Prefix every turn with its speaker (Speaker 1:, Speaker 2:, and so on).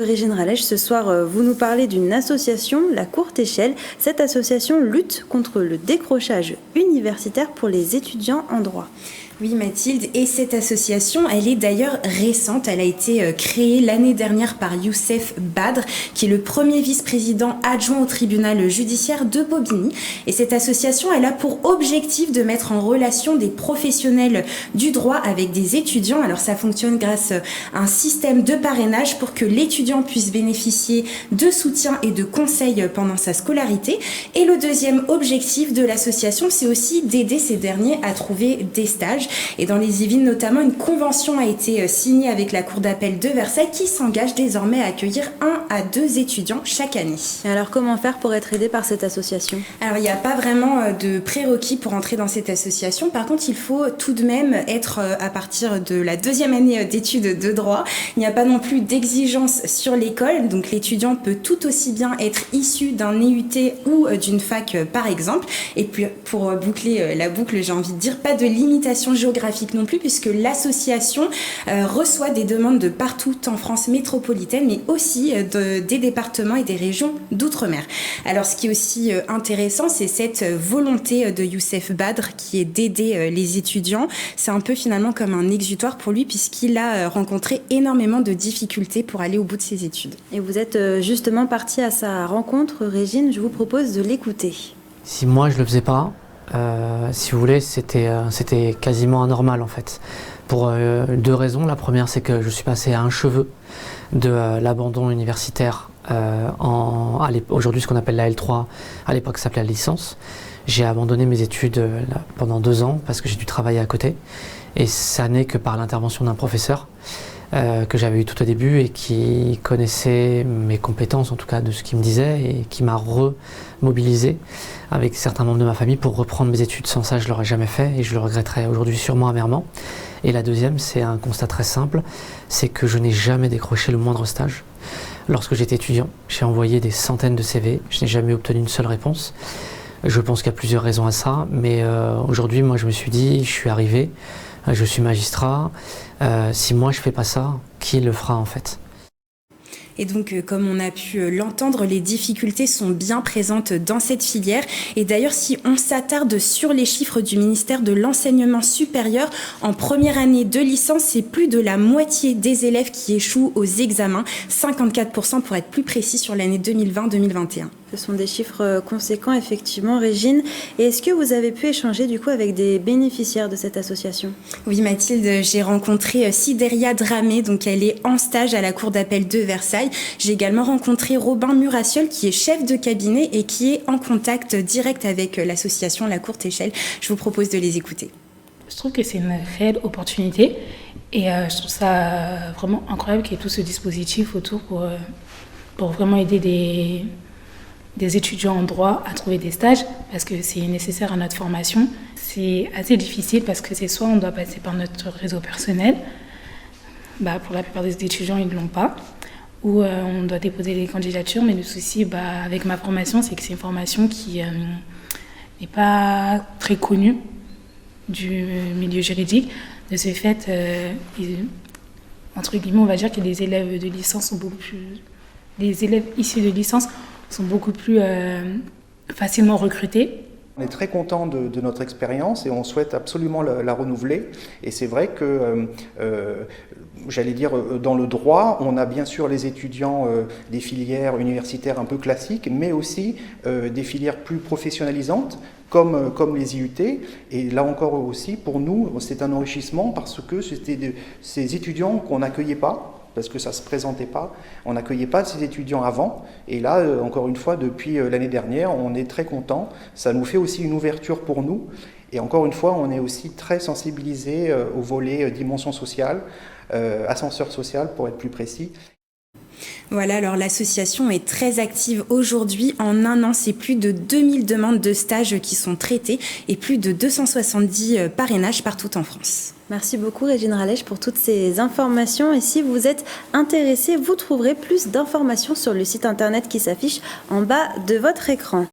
Speaker 1: Régine Ralèche, ce soir, vous nous parlez d'une association, la Courte Échelle. Cette association lutte contre le décrochage universitaire pour les étudiants en droit.
Speaker 2: Oui Mathilde, et cette association, elle est d'ailleurs récente, elle a été créée l'année dernière par Youssef Badr, qui est le premier vice-président adjoint au tribunal judiciaire de Bobigny. Et cette association, elle a pour objectif de mettre en relation des professionnels du droit avec des étudiants. Alors ça fonctionne grâce à un système de parrainage pour que l'étudiant puisse bénéficier de soutien et de conseils pendant sa scolarité. Et le deuxième objectif de l'association, c'est aussi d'aider ces derniers à trouver des stages. Et dans les Yvelines notamment, une convention a été signée avec la Cour d'appel de Versailles qui s'engage désormais à accueillir 1 à 2 étudiants chaque année.
Speaker 1: Et alors comment faire pour être aidé par cette association ? Alors
Speaker 2: il n'y a pas vraiment de prérequis pour entrer dans cette association. Par contre, il faut tout de même être à partir de la 2e année d'études de droit. Il n'y a pas non plus d'exigence sur l'école. Donc l'étudiant peut tout aussi bien être issu d'un EUT ou d'une fac par exemple. Et puis pour boucler la boucle, j'ai envie de dire, pas de limitation géographique non plus, puisque l'association reçoit des demandes de partout en France métropolitaine, mais aussi des départements et des régions d'outre-mer. Alors ce qui est aussi intéressant, c'est cette volonté de Youssef Badr qui est d'aider les étudiants. C'est un peu finalement comme un exutoire pour lui, puisqu'il a rencontré énormément de difficultés pour aller au bout de ses études.
Speaker 1: Et vous êtes justement partie à sa rencontre, Régine, je vous propose de l'écouter.
Speaker 3: Si moi je le faisais pas, si vous voulez, c'était quasiment anormal en fait. Pour 2 raisons. La première, c'est que je suis passé à un cheveu de l'abandon universitaire aujourd'hui ce qu'on appelle la L3, à l'époque ça s'appelait la licence. J'ai abandonné mes études pendant 2 ans parce que j'ai dû travailler à côté. Et ça n'est que par l'intervention d'un professeur que j'avais eu tout au début et qui connaissait mes compétences, en tout cas de ce qu'il me disait, et qui m'a remobilisé avec certains membres de ma famille pour reprendre mes études. Sans ça, je ne l'aurais jamais fait et je le regretterais aujourd'hui sûrement amèrement. Et la deuxième, c'est un constat très simple, c'est que je n'ai jamais décroché le moindre stage. Lorsque j'étais étudiant, j'ai envoyé des centaines de CV, je n'ai jamais obtenu une seule réponse. Je pense qu'il y a plusieurs raisons à ça, mais aujourd'hui, moi, je me suis dit, je suis arrivé, je suis magistrat, si moi je ne fais pas ça, qui le fera en fait ?
Speaker 2: Et donc, comme on a pu l'entendre, les difficultés sont bien présentes dans cette filière. Et d'ailleurs, si on s'attarde sur les chiffres du ministère de l'Enseignement supérieur, en première année de licence, c'est plus de la moitié des élèves qui échouent aux examens, 54% pour être plus précis sur l'année 2020-2021.
Speaker 1: Ce sont des chiffres conséquents, effectivement, Régine. Et est-ce que vous avez pu échanger, du coup, avec des bénéficiaires de cette association ?
Speaker 2: Oui, Mathilde, j'ai rencontré Sidéria Dramé, donc elle est en stage à la Cour d'appel de Versailles. J'ai également rencontré Robin Murassiol, qui est chef de cabinet et qui est en contact direct avec l'association La Courte Échelle. Je vous propose de les écouter.
Speaker 4: Je trouve que c'est une réelle opportunité et je trouve ça vraiment incroyable qu'il y ait tout ce dispositif autour pour vraiment aider des étudiants en droit à trouver des stages parce que c'est nécessaire à notre formation. C'est assez difficile parce que c'est soit on doit passer par notre réseau personnel, pour la plupart des étudiants ils ne l'ont pas, ou on doit déposer des candidatures, mais le souci avec ma formation c'est que c'est une formation qui n'est pas très connue du milieu juridique. De ce fait, entre guillemets on va dire que les élèves de licence sont beaucoup plus... Les élèves issus de licence sont beaucoup plus facilement recrutés.
Speaker 5: On est très content de notre expérience et on souhaite absolument la renouveler. Et c'est vrai que, j'allais dire, dans le droit, on a bien sûr les étudiants des filières universitaires un peu classiques, mais aussi des filières plus professionnalisantes, comme les IUT. Et là encore aussi, pour nous, c'est un enrichissement parce que c'était ces étudiants qu'on n'accueillait pas, parce que ça ne se présentait pas. On n'accueillait pas ces étudiants avant. Et là, encore une fois, depuis l'année dernière, on est très contents. Ça nous fait aussi une ouverture pour nous. Et encore une fois, on est aussi très sensibilisés au volet dimension sociale, ascenseur social pour être plus précis.
Speaker 2: Voilà, alors l'association est très active aujourd'hui. En un an, c'est plus de 2000 demandes de stages qui sont traitées et plus de 270 parrainages partout en France.
Speaker 1: Merci beaucoup Régine Ralèche pour toutes ces informations. Et si vous êtes intéressé, vous trouverez plus d'informations sur le site internet qui s'affiche en bas de votre écran.